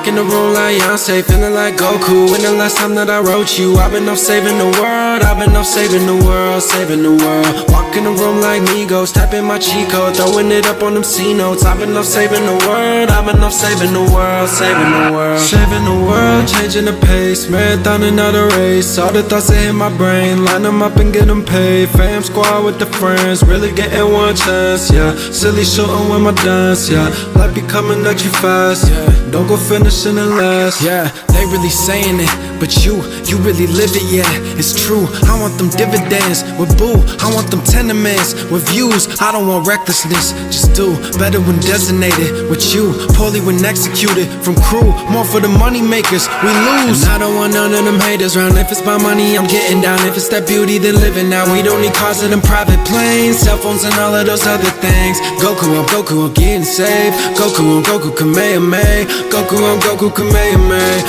Walk in the room like Beyonce, feeling like Goku. When the last time that I wrote you, I've been off saving the world. I've been off saving the world, saving the world. Walk in the room like Migos, tapping my cheat code, throwing it up on them C notes. I've been off saving the world. I've been off saving the world, saving the world. Saving the world, changing the pace, marathoning out a race. All the thoughts that hit my brain, line them up and get them paid. Fam squad with the friends, really getting one chance, yeah. Silly shooting with my dance, yeah. Life be coming at you fast, yeah. Don't go finishing it last, yeah. They really saying it, but you really live it, yeah. It's true, I want them dividends with boo. I want them tenements with views. I don't want recklessness, just do better when designated with you. Poorly when executed from crew, more for the money makers, we lose. And I don't want none of them haters round. If it's my money, I'm getting down. If it's that beauty, then living now. We don't need cars and them private planes, cell phones and all of those other things. Goku, I'm getting saved. Goku, Kamehameha. Goku, Kamehameha.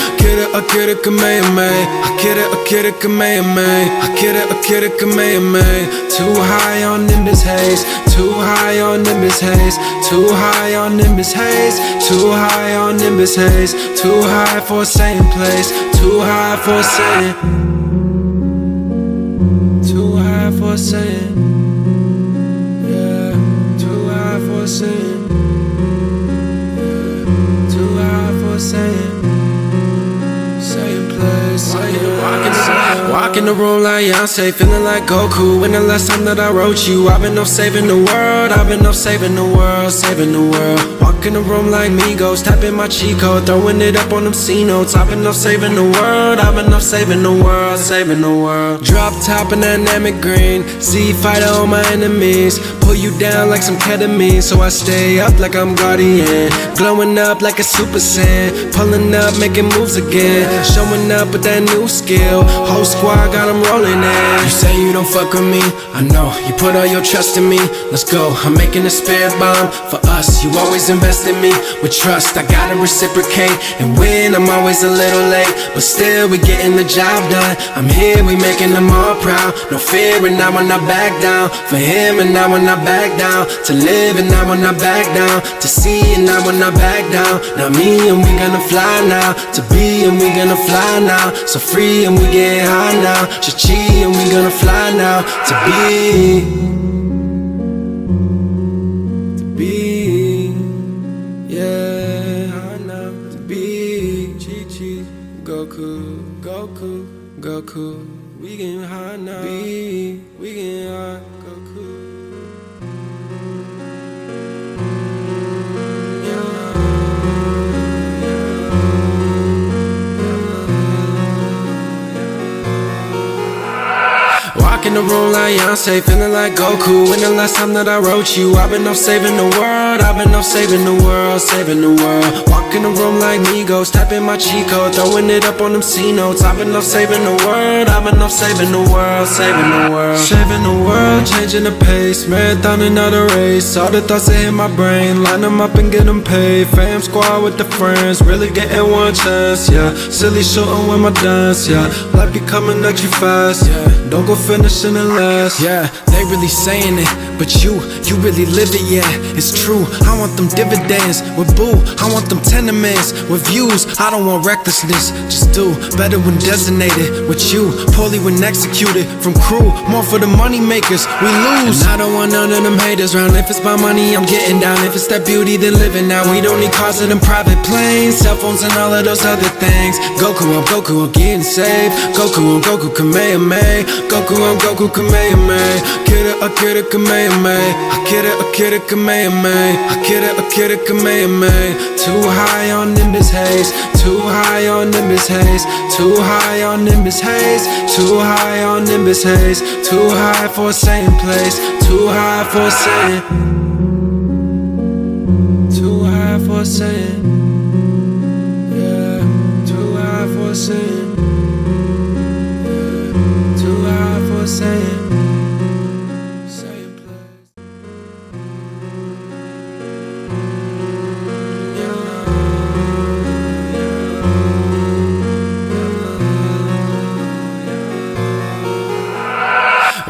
Akira, Kamehameha. Akira, Kamehameha. Akira, Kamehameha. Too high on Nimbus haze. Too high on Nimbus haze. Too high on Nimbus haze. Too high on Nimbus haze. Too high for a same place. Too high for a saying. Too high for a saying. Yeah. Too high for a saying. Yeah. Too high for a saying. Same place. Walk in the room like Beyonce, feeling like Goku. When the last time that I wrote you, I've been off saving the world. I've been off saving the world, saving the world. Walk in the room like Migos, tapping my cheat code, throwing it up on them C notes. I've been off saving the world. I've been off saving the world, saving the world. Drop top in dynamic green, Z fighter on my enemies. Pull you down like some ketamine, so I stay up like I'm Guardian. Glowing up like a super saiyan, pulling up, making moves again. Showing up with that new skill, whole squad got them rolling in. You say you don't fuck with me, I know, you put all your trust in me. Let's go, I'm making a spirit bomb for us. You always invest in me with trust, I gotta reciprocate. And when I'm always a little late, but still we getting the job done. I'm here, we making them all proud. No fear and I will not back down. For him and I will not back down. To live and I will not back down. To see and I will not back down. Now me and we gonna fly now. To be and we gonna fly now. So free and we get high now. Chi-chi and we gonna fly now. To be, yeah, high now. To be, Chi-chi, Goku, we getting high now. We getting high, Goku. Walk in the room like Beyonce, feeling like Goku. When the last time that I wrote you, I've been off saving the world. I've been off saving the world, saving the world. Walk in the room like Migos, tapping my cheat code, throwing it up on them C notes. I've been off saving the world. I've been off saving the world, saving the world. Saving the world, changing the pace, marathoning out a race. All the thoughts that hit my brain, line them up and get them paid. Fam squad with the friends, really getting one chance, yeah. Silly shooting with my dance, yeah. Life be coming at you fast, yeah. Don't go finishing it last, yeah. They really saying it, but you really live it, yeah. It's true, I want them dividends with boo. I want them tenements with views. I don't want recklessness, just do better when designated with you. Poorly when executed from crew, more for the money makers, we lose. And I don't want none of them haters round. If it's my money, I'm getting down. If it's that beauty, then living now. We don't need cars and them private planes, cell phones and all of those other things. Goku, I'm getting saved. Goku, Kamehameha. Goku, Kamehameha. Akira, Kamehameha. Akira, Kamehameha. Akira, Kamehameha. Too high on Nimbus haze. Too high on Nimbus haze. Too high on Nimbus haze. Too high on Nimbus haze. Too high for a same place. Too high for a saying. Too high for a saying. Yeah. Too high for a saying. Yeah. Too high for a saying.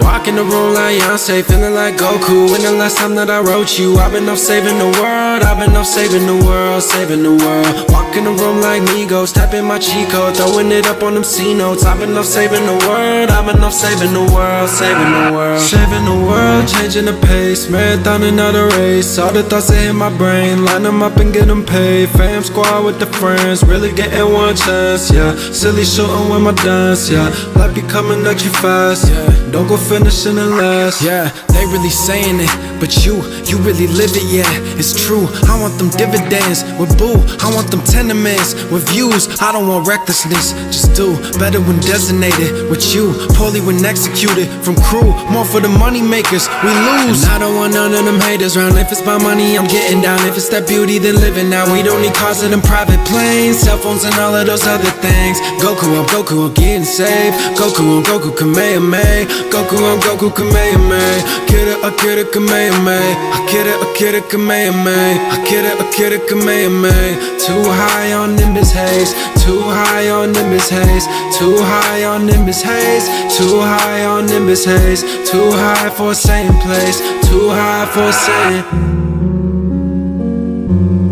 Walk Walking the room like Beyonce, feeling like Goku. When the last time that I wrote you, I've been off saving the world. I've been off saving the world, saving the world. Walking the room like Migos, tapping my cheat code, throwing it up on them C notes. I've been off saving the world. I've been off saving the world, saving the world. Saving the world, changing the pace, marathon another race. All the thoughts that hit my brain, line them up and get them paid. Fam squad with the friends, really getting one chance, yeah. Silly shooting with my dance, yeah. Life be coming at you fast, yeah. Don't go finishing the last, yeah. They really saying it, but you really live it, yeah. It's true, I want them dividends with boo. I want them tenements with views. I don't want recklessness, just do better when designated with you. Poorly when executed from crew, more for the money makers, we lose. And I don't want none of them haters round. If it's my money, I'm getting down. If it's that beauty, then living now. We don't need cars and them private planes, cell phones and all of those other things. Goku, I'm getting saved. Goku, Kamehameha. Goku, Kamehameha. Kidda, Kamehameha. Kidda, Kamehameha. Kidda, Kamehameha. Too high on Nimbus haze. Too high on Nimbus haze. Too high on Nimbus haze. Too high on Nimbus haze. Too high for a same place. Too high for a saying.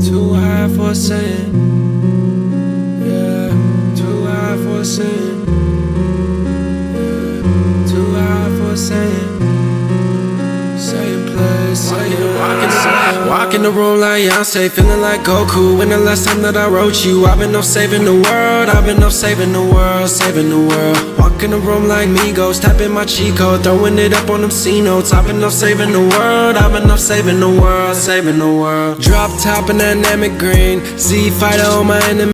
Too high for a saying. Yeah. Too high for a saying. Yeah. Too high for a saying. Same place. Walking the room like Beyonce, feeling like Goku. When the last time that I wrote you, I've been off saving the world. I've been off saving the world, saving the world. Walking the room like Migos, tapping my cheat code, throwing it up on them C notes. I've been off saving the world. I've been off saving the world, saving the world. Drop top and dynamic green, Z fighter on my enemy.